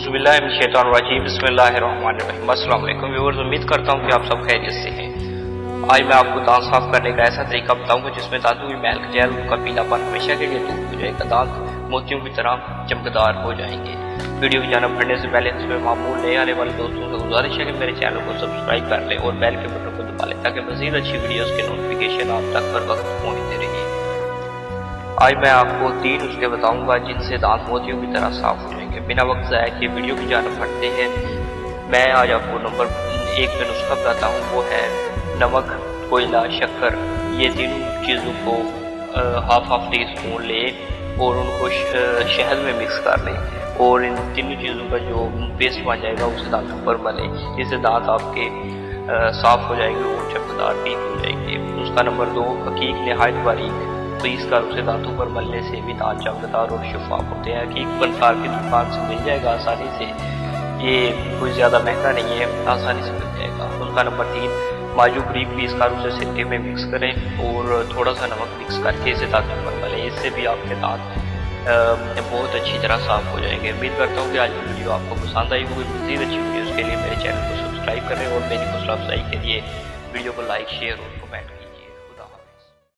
औज़ुबिल्लाहिमिनश्शैतानिर्रजीम बिस्मिल्लाहिर्रहमानिर्रहीम। अस्सलाम वालेकुम व्यूअर्स, उम्मीद करता हूँ कि आप सब खैरियत से हैं। आज मैं आपको दांत साफ करने का ऐसा तरीका बताऊंगा जिसमें दांतों की महल खजैल का पीलापन हमेशा के लिए दूर हो जाएगा, दांत मोतियों की तरह चमकदार हो जाएंगे। वीडियो की जानिब बढ़ने से पहले इसमें मामूल नए आने वाले दोस्तों से गुजारिश है कि मेरे चैनल को सब्सक्राइब कर लें और बेल के बटन को दबा लें ताकि मज़ीद अच्छी वीडियोस के नोटिफिकेशन आप तक हर वक्त पहुँचते रहिए। आज मैं आपको 3 नुस्खे बताऊंगा जिनसे दांत मोतियों की तरह साफ हो जाएंगे। बिना वक्त ज़ाया किए वीडियो की जानिब बढ़ते हैं। मैं आज आपको नंबर 1 पे नुस्खा बताता हूँ, वो है नमक, कोयला, शक्कर। ये तीनों चीज़ों को हाफ टी स्पून लें और उनको शहद में मिक्स कर लें और इन तीनों चीज़ों का जो पेस्ट बन जाएगा उसे दांतों पर मलें। इससे दांत आपके साफ हो जाएंगे और चमकदार ठीक हो जाएंगे। नुस्खा नंबर 2, हकीक नहायत बारीक पीस कर उसे दांतों पर मलने से भी दांत चमकदार और शफाफ होते हैं। हकीक पंसार की दुकान से मिल जाएगा आसानी से, ये कोई ज़्यादा महंगा नहीं है, आसानी से मिल जाएगा। नुस्खा नंबर 3, काजू बारीक पीस कर उसे सिरके में मिक्स करें और थोड़ा सा नमक मिक्स करके इसे दांतों पर मलें। इससे भी आपके दांत बहुत अच्छी तरह साफ हो जाएंगे। उम्मीद करता हूँ कि आज की वीडियो आपको पसंद आई होगी। मज़ीद अच्छी वीडियोज़ के लिए मेरे चैनल को सब्सक्राइब करें और मेरी हौसला अफजाई के लिए वीडियो को लाइक, शेयर